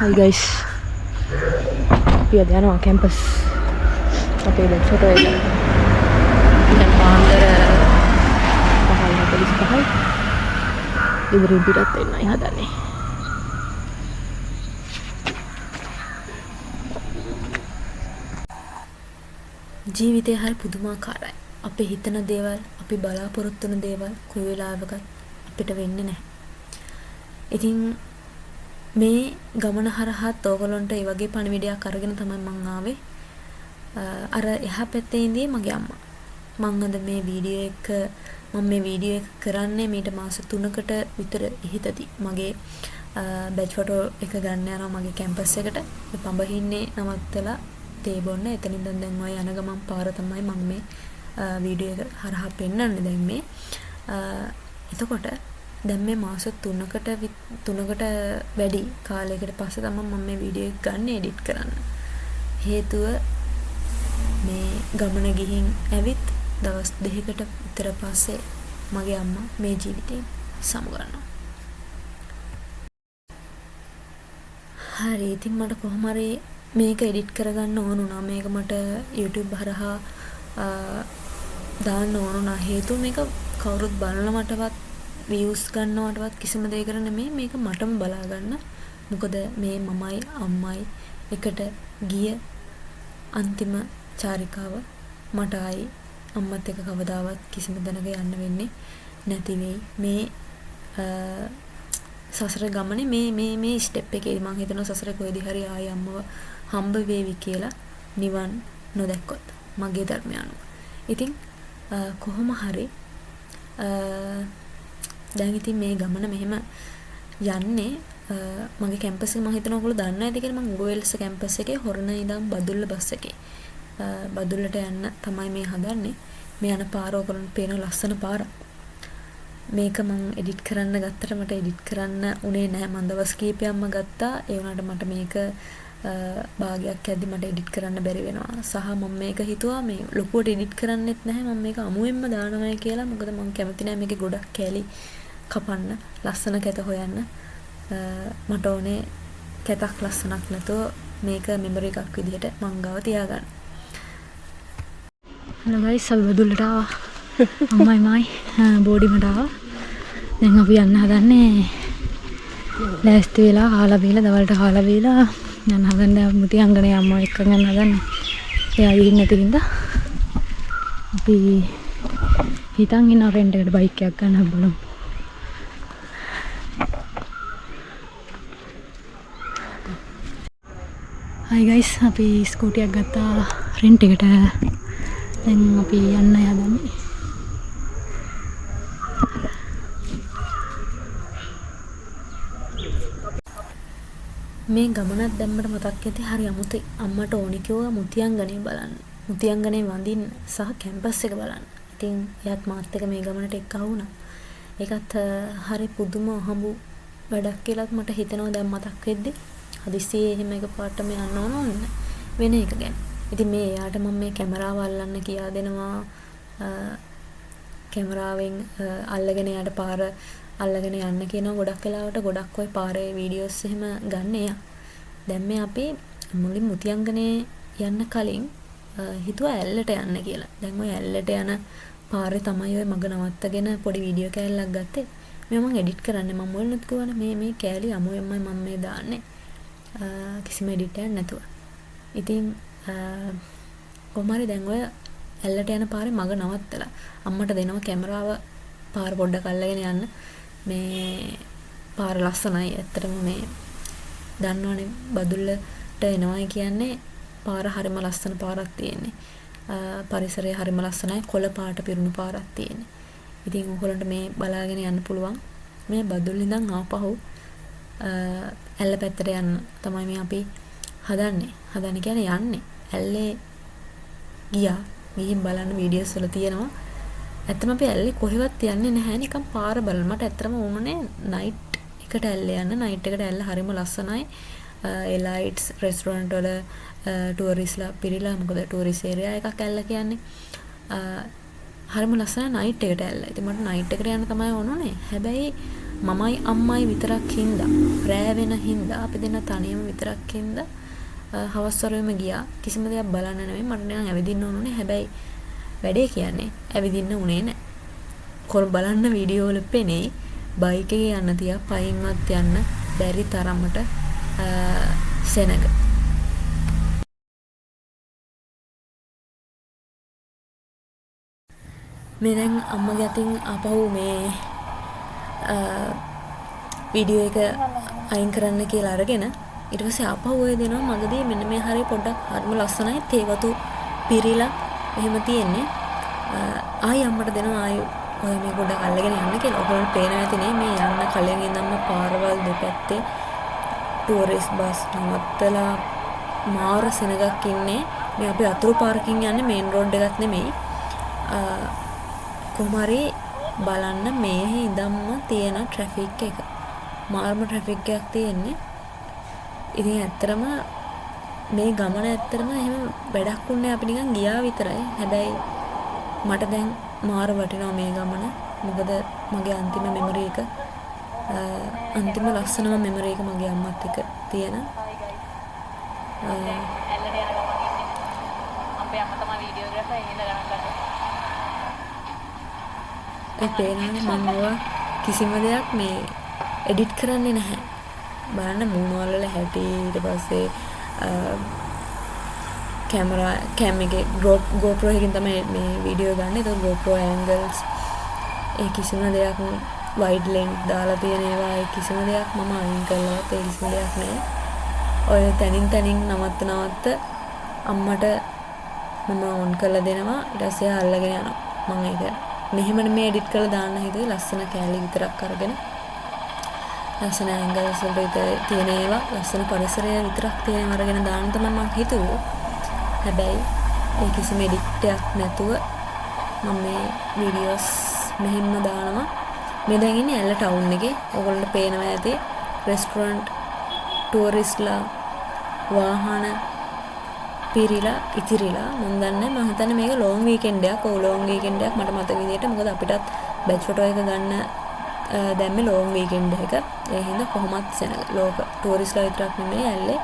Hi guys. අපි අද යනවා කැම්පස්. අපේ දැන් ෆොටෝ එක. දැන් පාන්දර 5:45යි. ඉදිරියෙන් පිටත් වෙන්නයි හදන්නේ. ජීවිතය හරි පුදුමාකාරයි. අපි හිතන දේවල්, අපි බලාපොරොත්තු වෙන දේවල් කොයි වෙලාවකත් අපිට වෙන්නේ නැහැ. ඉතින් මේ ගමන හරහාත් ඕගොල්ලන්ට ඒ වගේ පණිවිඩයක් අරගෙන තමයි මං ආවේ. අර එහා පැත්තේ ඉඳී මගේ අම්මා. මං අද මේ වීඩියෝ එක කරන්නේ මීට මාස 3කට විතර ඉහිතදී. මගේ බැච් ෆොටෝ එක ගන්න යනවා මගේ කැම්පස් එකට. මේ පඹහින්නේ නවත්තලා තේ බොන්න. එතනින් දැන් ඔය යන ගමන් පාර තමයි මම මේ වීඩියෝ එක හරහා පෙන්නන්නේ දැන් මේ. එතකොට දැන් මේ මාස 3කට වැඩි කාලයකට පස්සේ තමයි මම මේ වීඩියෝ එක ගන්න එඩිට් කරන්න. හේතුව මේ ගමන ගිහින් ඇවිත් දවස් 2කට විතර පස්සේ මගේ අම්මා මේ ජීවිතේ සමුගන්නවා. හරි ඉතින් මට කොහොම හරි මේක එඩිට් කරගන්න ඕන වුණා. මේක මට YouTube හරහා දාන්න ඕන වුණා. හේතුව මේක කවුරුත් බලනවටවත් views ගන්නවටවත් කිසිම දෙයකට නෙමෙයි, මේක මටම බලා ගන්න. මොකද මේ මමයි අම්මයි එකට ගිය අන්තිම චාරිකාව මට ආයි අම්මත් එක්ක කවදාවත් කිසිම දැනක යන්න වෙන්නේ නැති වෙයි. මේ සසර ගමනේ මේ ස්ටෙප් එකේ මම හිතනවා සසරේ කොයිදී හරි ආයි අම්මව හම්බ වේවි කියලා, නිවන් නොදැක්කොත් මගේ ධර්මය අනුව. ඉතින් කොහොම හරි දැන් ඉතින් මේ ගමන මෙහෙම යන්නේ මගේ කැම්පස් එක මම හිතනවා ඔයගොල්ලෝ දන්නවා ඇති කියලා. මම උගෝවෙල්ස කැම්පස් එකේ හොරණ ඉඳන් බදුල්ල බස් එකේ බදුල්ලට යන්න තමයි මේ හදන්නේ. මේ යන පාර ඔයගොල්ලන්ට පේන ලස්සන පාරක්. මේක මම එඩිට් කරන්න ගත්තට මට එඩිට් කරන්න උනේ නැහැ. මම දවස් කීපයක්ම ගත්තා. ඒ වුණාට මට මේක භාගයක් ඇද්දි මට එඩිට් කරන්න බැරි වෙනවා. සහ මම මේක හිතුවා මේ ලොකුවට එඩිට් කරන්නෙත් නැහැ. මම මේක අමුවෙන්ම දානවායි කියලා. මොකද මම කැමති නැහැ මේකේ ගොඩක් කැලි කපන්න, ලස්සන කැත හොයන්න. මට ඕනේ කැතක් ලස්සනක් නැතුව මේක මෙමරි එකක් විදිහට මං ගාව තියාගන්න. හලෝ ගයිස්, අපි බදුල්ලට ආවා. අම්මයි මායි බෝඩිමට ආවා. දැන් අපි යන්න හදන්නේ ලෑස්ති වෙලා කාලා බීලා දවල්ට කාලා බීලා යන්න හදන්නේ මුතියංගනේ අම්මා එක්ක යන්න හදන්නේ. එයා ඉන්නේ නැති හින්දා අපි හිතන් ඉන්න රෙන්ට් එකට බයික් එකක් ගන්න බලමු. Hi guys, අපි ස්කූටියක් ගත්තා රෙන්ට් එකට. දැන් අපි යන්න හදන්නේ. මේ ගමනක් දැම්මට මතක් ඇති හරි අමුතුයි. අම්මට ඕනි කිව්වා මුතියංගනේ බලන්න, මුතියංගනේ වඳින්න සහ කැම්පස් එක බලන්න. ඉතින් එයාත් මාත් එක්ක මේ ගමනට එක්කහු වුණා. ඒකත් හරි පුදුම අහඹු වැඩක් කියලාත් මට හිතෙනවා දැන් මතක් වෙද්දි. හදිස්සියේ එහෙම එකපාරට මේ යන්න ඕන වෙන එක ගැන. ඉතින් මේ එයාට මම මේ කැමරාව අල්ලන්න කියා දෙනවා. කැමරාවෙන් අල්ලගෙන යාට පාර අල්ලගෙන යන්න කියනවා. ගොඩක් වෙලාවට ගොඩක් ඔය පාරේ වීඩියෝස් එහෙම ගන්න එයා. දැන් මේ අපි මුලින් මුතියංගනේ යන්න කලින් හිතුවා ඇල්ලට යන්න කියලා. දැන් ඔය ඇල්ලට යන පාරේ තමයි ඔය මග නවත්තගෙන පොඩි වීඩියෝ කෑල්ලක් ගත්තේ. මේ මම එඩිට් කරන්නේ. මම මුලින්ත් කිව්වනේ මේ කෑලි අමුවෙන්මයි මම මේ දාන්නේ. කිසිම එඩිට් එකක් නැතුව. ඉතින් කොහොමරි දැන් ඔය ඇල්ලට යන පාරේ මග නවත්තලා අම්මට දෙනවා කැමරාව පාර පොඩ්ඩක් අල්ලගෙන යන්න. මේ පාර ලස්සනයි. ඇත්තටම මේ දන්නවනේ බදුල්ලට එනවයි කියන්නේ පාර හරිම ලස්සන පාරක් තියෙන්නේ. පරිසරය හරිම ලස්සනයි. කොළ පාට පිරුණු පාරක් තියෙන්නේ. ඉතින් ඔයගොල්ලන්ට මේ බලාගෙන යන්න පුළුවන්. මේ බදුල්ල ඉඳන් ආපහු ඇල්ල පැත්තට යන්න තමයි මේ අපි හදන්නේ. හදන්න කියන්නේ යන්නේ. ඇල්ලේ ගිහින් බලන්න වීඩියෝස් වල තියෙනවා. ඇත්තම අපි ඇල්ලේ කොහෙවත් යන්නේ නැහැ. නිකන් පාර බලන්න. මට ඇත්තම ඕනේ නයිට් එකට ඇල්ලේ යන්න. නයිට් එකට ඇල්ල හරිම ලස්සනයි. ඒ ලයිට්ස් රෙස්ටොරන්ට් වල ටුවරිස්ලා පිරිලා. මොකද ටුවරිස් ඒරියා එකක් ඇල්ල කියන්නේ. හරිම ලස්සන නයිට් එකට ඇල්ල. ඉතින් මට නයිට් එකට යන්න තමයි ඕනේ. හැබැයි මමයි අම්මයි විතරක් හින්දා රෑ වෙන හින්දා අපි දෙන්න තනියම විතරක් හින්දා හවස් වරුවෙම ගියා. කිසිම දෙයක් බලන්න නෙමෙයි මට නිකන් ඇවිදින්න ඕනුනේ. හැබැයි වැඩේ කියන්නේ ඇවිදින්න උනේ නැහැ. කොර බලන්න වීඩියෝ වල පෙනේ බයික් එකේ යන්න තියා පයින්වත් යන්න බැරි තරමට සෙනග. මේ දැන් අම්මගේ අතින් ආපහු මේ වීඩියෝ එක අයින් කරන්න කියලා අරගෙන ඊට පස්සේ ආපහු ඔය දෙනවා මගදී මෙන්න මේ හරිය පොඩ්ඩක් හරිම ලස්සනයි තේ වතු පිරීලා එහෙම තියෙන්නේ. ආයි අම්මට දෙනවා ආයි ඔය මේ පොඩ්ඩක් අල්ලගෙන යන්න කියලා. ඔයගොල්ලෝ පේනවා ඇතිනේ මේ යන්න කලින් ඉඳන්ම පාරවල් දෙපැත්තේ ටූරිස්ට් බස් නවත්තලා මාර සෙනගක් ඉන්නේ. මේ අපි අතුරු පාරකින් යන්නේ මේන් රෝඩ් එකක් නෙමෙයි. කොහොමරි බලන්න මේ ඉඳන්ම තියෙන ට්‍රැෆික් එක. මාර්ම ට්‍රැෆික් එකක් තියෙන්නේ. ඉතින් ඇත්තටම මේ ගමන ඇත්තටම එහෙම වැඩක් උන්නේ අපි නිකන් ගියා විතරයි. හැබැයි මට දැන් මාර වටිනවා මේ ගමන. මොකද මගේ අන්තිම මෙමරි එක අන්තිම ලස්සනම මෙමරි එක මගේ අම්මත් එක්ක තියෙන. අපේ අම්මා තමයි වීඩියෝග්‍රාෆර් එහෙනම් ගණන් ගන්න. ඒ පේනනේ මම ඔය කිසිම දෙයක් මේ එඩිට් කරන්නේ නැහැ. බලන්න මූණවල වල හැටි ඊට පස්සේ කැමරා කැම් එකේ GoPro එකකින් තමයි මේ වීඩියෝ ගන්න. ඒක GoPro angles ඒ කිසිම දෙයක් wide length දාලා තියෙන ඒවා ඒ කිසිම දෙයක් මම අයින් කළාත් ඒ කිසිම දෙයක් නෑ. ඔය තනින් නවත්ත අම්මට මම ඔන් කරලා දෙනවා. ඊට පස්සේ අල්ලගෙන යනවා. මම ඒක මෙහෙමනේ මේ එඩිට් කරලා දාන්න හිතුවේ ලස්සන කැලේ විතරක් අරගෙන. ලස්සන ඇන්ගල්ස් වලට තියෙන ඒවා ලස්සන පරිසරය විතරක් තියෙන අරගෙන දාන්න තමයි මම හිතුවේ. හැබැයි ඒ කිසිම එඩිට් එකක් නැතුව මම මේ වීඩියෝස් මෙහෙම දානවා. මේ දැන් ඉන්නේ ඇල්ල ටවුන් එකේ. ඔයගොල්ලන්ට පේනවා ඇති රෙස්ටොරන්ට් ටූරිස්ට්ලා වාහන පිරිලා ඉතිරිලා මම දන්නේ මම හිතන්නේ මේක ලොන් වීකෙන්ඩ් එකක්. ඔව් ලොන් වීකෙන්ඩ් එකක් මට මතක විදියට. මොකද අපිටත් බැච් ෆොටෝ එක ගන්න දැම්මේ ලොන් වීකෙන්ඩ් එක. ඒ හින්දා කොහොමත් සෙනග ලෝක ටූරිස්ට්ලා විතරක් නෙමෙයි ඇල්ලේ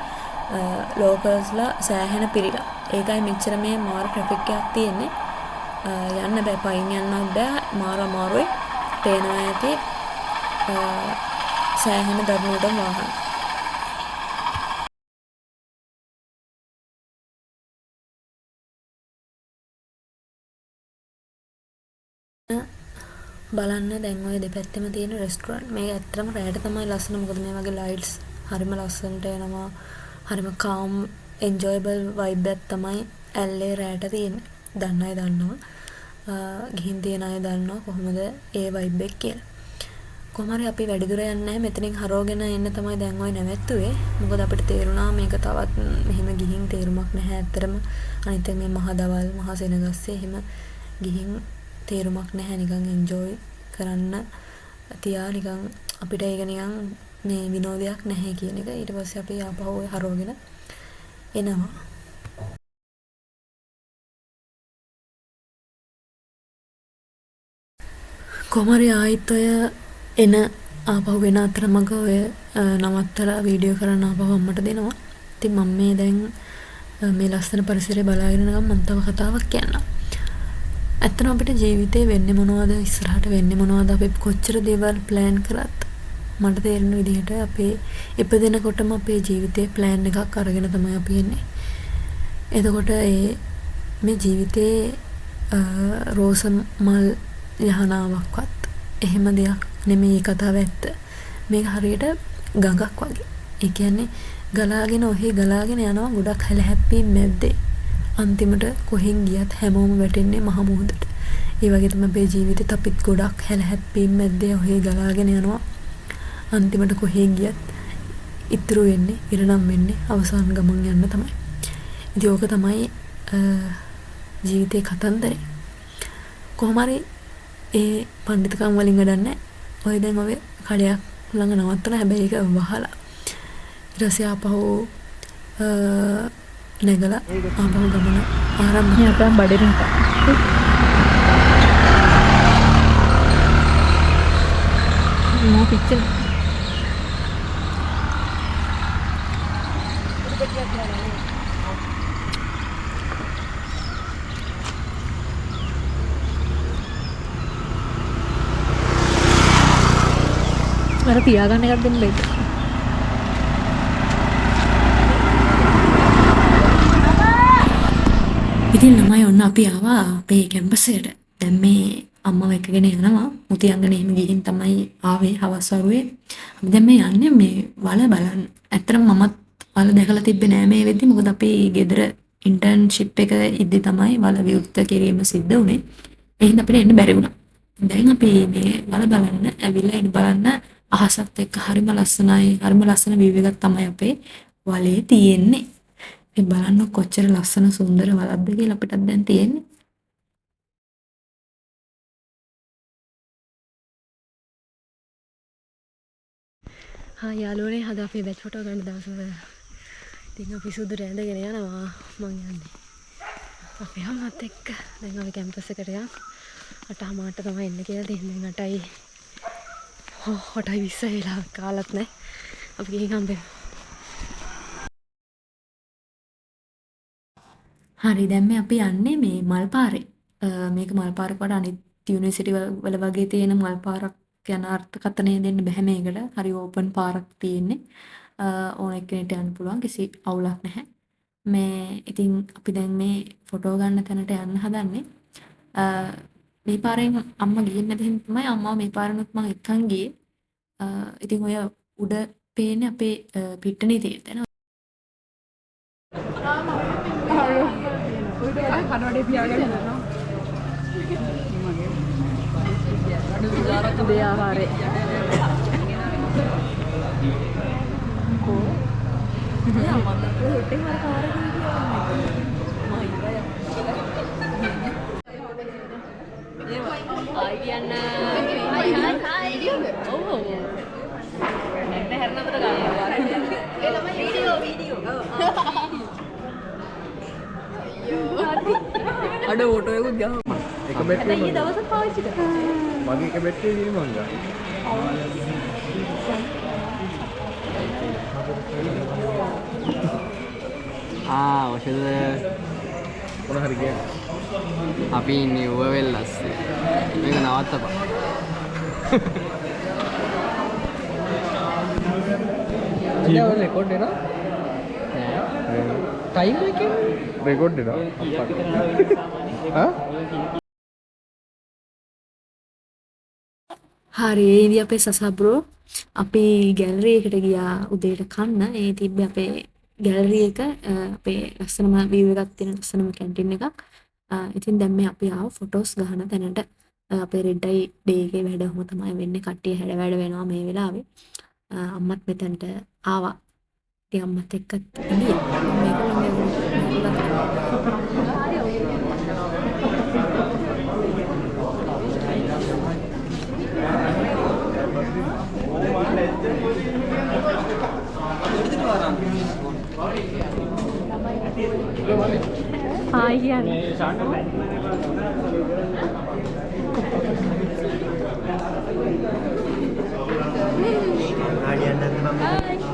ලෝකල්ස්ලා සෑහෙන පිරිලා. ඒකයි මෙච්චර මේ මාර ට්‍රැෆික් එකක් තියෙන්නේ. යන්න බෑ පයින් යන්නත් බෑ මාර අමාරුයි. පේනවා ඇති සෑහෙන දරුණුටම වාහන. බලන්න දැන් ඔය දෙපැත්තෙම තියෙන රෙස්ටොරන්ට් මේක ඇත්තටම රැයට තමයි ලස්සන. මොකද මේ වගේ ලයිට්ස් හරිම ලස්සනට එනවා. හරිම කාම් එන්ජොයබල් වයිබ් එකක් තමයි ඇල්ලේ රැයට තියෙන්නේ. දන්න අය දන්නවා. ගිහින් තියෙන අය දන්නවා කොහොමද ඒ වයිබ් එක කියලා. කොහොම හරි අපි වැඩි දුර යන්නේ නැහැ. මෙතනින් හරවගෙන එන්න තමයි දැන් ඔය නැවැත්තුවේ. මොකද අපිට තේරුණා මේක තවත් මෙහෙම ගිහින් තේරුමක් නැහැ ඇත්තටම. අනිත් මේ මහ දවල් මහ සෙනගස්සේ එහෙම ගිහින් තේරුමක් නැහැ. නිකන් එන්ජොයි කරන්න තියා නිකන් අපිට ඒක නිකන් මේ විනෝදයක් නැහැ කියන එක. ඊට පස්සේ අපි ආපහු හරවගෙන එනවා. කොහමරි ආයිත් ඔය එන ආපහු වෙන අතරමඟ ඔය නවත්තලා වීඩියෝ කරන්න ආපහු අම්මට දෙනවා. ඉතින් මම මේ දැන් මේ ලස්සන පරිසරය බලාගෙන නම් මම තව කතාවක් කියන්නම්. ඇත්තටම අපිට ජීවිතේ වෙන්නේ මොනවද ඉස්සරහට වෙන්නේ මොනවද අපි කොච්චර දේවල් ප්ලෑන් කරත් මට තේරෙන විදිහට අපේ ඉපදෙනකොටම අපේ ජීවිතේ ප්ලෑන් එකක් අරගෙන තමයි අපි එන්නේ. එතකොට මේ ජීවිතේ රෝස මල් යහනාවක්වත් එහෙම දෙයක් නෙමෙයි කතාව ඇත්ත. මේක හරියට ගඟක් වගේ. ඒ කියන්නේ ගලාගෙන ගලාගෙන යනවා ගොඩක් හැලහැප්පී මැද්දේ. අන්තිමට කොහෙන් ගියත් හැමෝම වැටෙන්නේ මහ මුහුදට. ඒ වගේ තමයි අපේ ජීවිතේත් අපිත් ගොඩක් හැලහැප්පී මැද්දේ ගලාගෙන යනවා. අන්තිමට කොහෙන් ගියත් ඉතුරු වෙන්නේ ඉරණම් වෙන්නේ අවසාන ගමන් යන්න තමයි. ඉතින් ඕක තමයි ජීවිතේ කතන්දරේ. කොහොම හරි ඒ පඬිතුකම් වලින් වැඩන්නේ. ඔය දැන් ඔය කඩයක් ළඟ නවත්තලා හැබැයි ඒක වහලා. ඊට පස්සේ ආපහු නැගලා ආපහු ගමන ආරම්භ කරා බඩරින්. පිච්චෙන. අර තියාගන්න එකක් දෙන්න බෑද? ඉතින් ළමයි ඔන්න අපි ආවා අපේ කැම්පස් එකට. දැන් මේ අම්මව එක්කගෙන යනවා. මුතියංගනේ එහෙම ගිහින් තමයි ආවේ හවස් වරුවේ. අපි දැන් මේ යන්නේ මේ වල බලන්න. ඇත්තටම මමත් වල දැකලා තිබ්බේ නෑ මේ වෙද්දි. මොකද අපි ගෙදර ඉන්ටර්න්ෂිප් එක ඉද්දි තමයි වල විවෘත කිරීම සිද්ධ වුනේ. ඒ හින්දා අපිට එන්න බැරි වුණා. දැන් අපි මේ වල බලන්න ඇවිල්ලා ඉන්න බලන්න අහසත් එක්ක හරිම ලස්සනයි. හරිම ලස්සන view එකක් තමයි අපේ වලේ තියෙන්නේ. මේ බලන්න කොච්චර ලස්සන සුන්දර වලක්ද කියලා අපිටත් දැන් තියෙන්නේ. යාළුවනේ අද අපි බැච් ෆොටෝ ගන්න දවසවල ඉතින් අපි සුදු රැඳගෙන යනවා මං යන්නේ අපේ අම්මත් එක්ක දැන් අපි කැම්පස් එකට යන් 8:00 තමයි එන්න කියලා තියෙන්නේ 8යි 8:20 වෙලා කාලත් නැහැ අපි ගිහින් හම්බෙමු හරි දැන් මේ අපි යන්නේ මේ මල් පාරේ මේක මල් පාරක වඩා අනිත් යුනිවර්සිටි වල වගේ තියෙන මල් පාරක් යන අර්ථකථනය දෙන්න බෑ මේකට. හරි ඕපන් පාරක් තියෙන්නේ. ඕන එක්කෙනෙක්ට යන්න පුළුවන්. කිසි අවුලක් නැහැ. මේ ඉතින් අපි දැන් මේ ෆොටෝ ගන්න තැනට යන්න හදන්නේ. මේ පාරෙන් අම්මා ගිහින් නැති හින්දා තමයි අම්මා මේ පාරෙනුත් මම එක්කන් ගියේ. ඉතින් ඔය උඩ පේන්නේ අපේ පිට්ටනිය තියෙන තැන. කනවඩේ පියාගෙන යනවා. උදේ ආහාරේ. ada foto එකක් ගහම එක බැටරි එක දවසක් පාවිච්චි කරා මගේ එක බැටරි දින මං ගා ඔෂද මොන හරි කියන්නේ අපි ඉන්නේ ඌව වෙල්ලස් මේක නවත්තපන් ජීව රෙකෝඩ් එනවා टाइम लेके रिकॉर्ड देना හරි ඒ ඉඳි අපේ සසබ්‍රෝ අපි ගැලරි එකට ගියා උදේට කන්න ඒ තිබ්බේ අපේ ගැලරි එක අපේ ලස්සනම view එකක් තියෙන ලස්සනම කැන්ටින් එකක් ඉතින් දැන් මේ අපි ආව ෆොටෝස් ගහන තැනට අපේ රෙඩ් අයි ඩේ එකේ වැඩ ඔහොම තමයි වෙන්නේ කට්ටිය හැඩ වැඩ වෙනවා මේ වෙලාවේ අම්මත් මෙතනට ආවා ඉතින් අම්මත් එක්කත් ඉඳියා Hai Gian.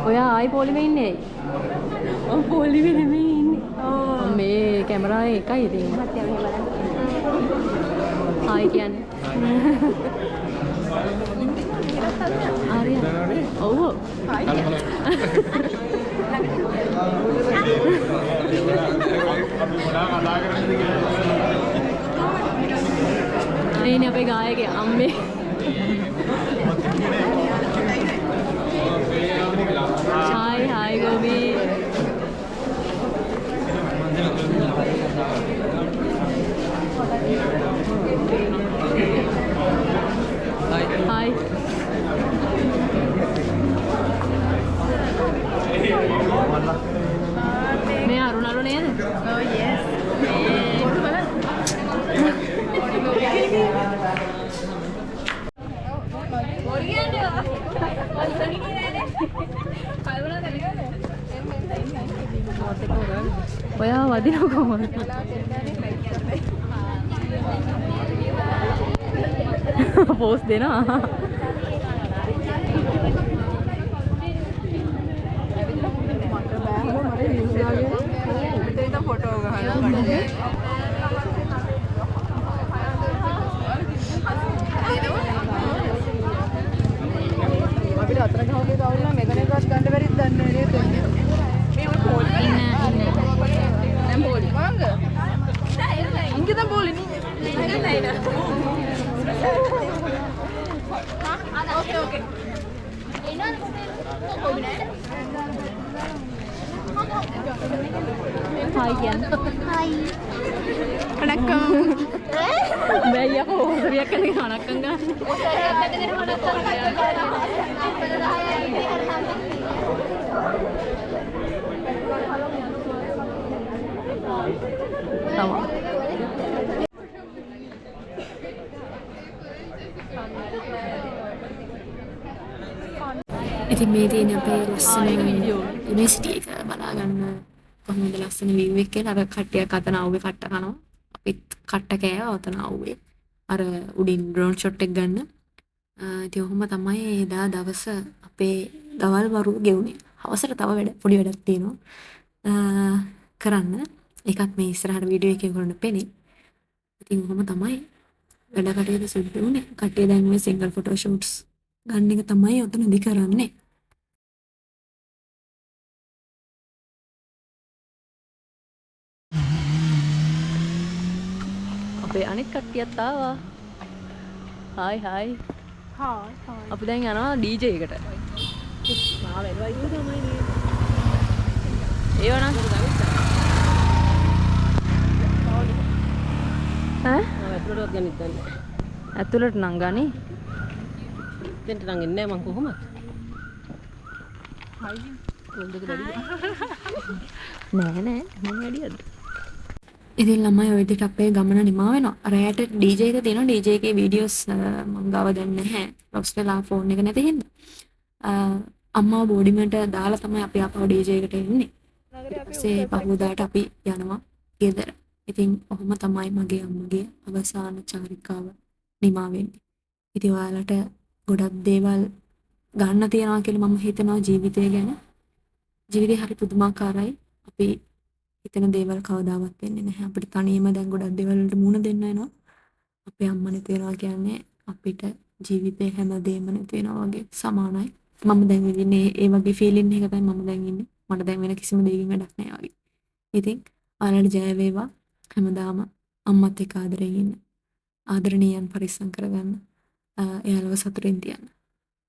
ඔයා ආයි පොලිමේ ඉන්නේ ඇයි? මම පොලිමේ නෙමෙයි ඉන්නේ. මේ කැමරාවේ එකයි ඉතින්. ආයි කියන්නේ. ආරිය. ඔව්. ආයි. ini apa gaya ke amme hai hai Gobi hai මේ අරුණලු නේද? Oh yes. ඔයා වදිනව කොහොමද? පෝස් දෙනවා. ஹாய் කියන්න. ஹாய் வணக்கம் බැයි යකෝ උරියක් කරගෙන වණක්කම් ගන්න. තමා. ඉතින් මේ තියෙන අපේ ලස්සන යුනිවර්සිටි එක බලා ගන්න කොහොමද ලස්සන view එක කියලා. අර කට්ටියක් අතන ආවේ කට්ට කනවා. අපිත් කට්ට කෑවා අතන ආවේ. අර උඩින් ඩ්‍රෝන් ෂොට් එක ගන්න. ඉතින් ඔහොම තමයි එදා දවස අපේ දවල් වරුව ගෙවුනේ. හවසට තව පොඩි වැඩක් තියෙනවා කරන්න. ඒකත් මේ ඉස්සරහට වීඩියෝ එකේ කරන්න පෙනේ. ඉතින් ඔහොම තමයි වැඩ කටයුතු සිද්ධ වුනේ. කට්ටිය දැන් මේ සිංගල් ෆොටෝ ෂූට්ස් ගන්න එක තමයි ඔතනදී කරන්නේ. අපේ අනිත් කට්ටියත් ආවා. Hi hi. හායි අපි දැන් යනවා DJ එකට. මා වෙලවයි තමයි නේ. ඒවනම් ඈ? ඇතුළටවත් ගනිත් දන්නේ. ඇතුළට නම් ගනි. දෙන්න නම් එන්නේ මං කොහොමද? හායි නෑ නෑ මම වැඩියද. ඉතින් ළමයි ඔය විදිහට අපේ ගමන නිමා වෙනවා. රැයට DJ එක තියෙනවා. DJ එකේ වීඩියෝස් මම ගාව දැන් නැහැ. ලොස් වෙලා ෆෝන් එක නැති හින්දා. අම්මා බෝඩිමට දාලා තමයි අපි ආපහු DJ එකට එන්නේ. ඊපස්සේ පහුදාට අපි යනවා ගෙදර. ඉතින් ඔහොම තමයි මගේ අම්මගේ අවසාන චාරිකාව නිමා වෙන්නේ. ඉතින් ඔයාලට ගොඩක් දේවල් ගන්න තියනවා කියලා මම හිතනවා ජීවිතය ගැන. ජීවිතේ හරි පුදුමාකාරයි. අපි හිතන දේවල් කවදාවත් වෙන්නේ නැහැ. අපිට තනියම දැන් ගොඩක් දේවල් වලට මුහුණ දෙන්න වෙනවා. අපේ අම්මා නැති වෙනවා කියන්නේ අපිට ජීවිතේ හැමදේම නැති වෙනවා වගේ සමානයි. මම දැන් විඳින්නේ ඒ වගේ ෆීලින් එක තමයි මම දැන් ඉන්නේ. මට දැන් වෙන කිසිම දෙයකින් වැඩක් නැහැ වගේ. ඉතින් ඔයාලට ජය වේවා. හැමදාම අම්මත් එක්ක ආදරෙන් ඉන්න. ආදරණීයන් පරිස්සම් කරගන්න. එයාලව සතුටින් තියන්න.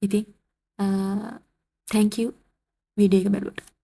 ඉතින් thank you වීඩියෝ එක බලුවට.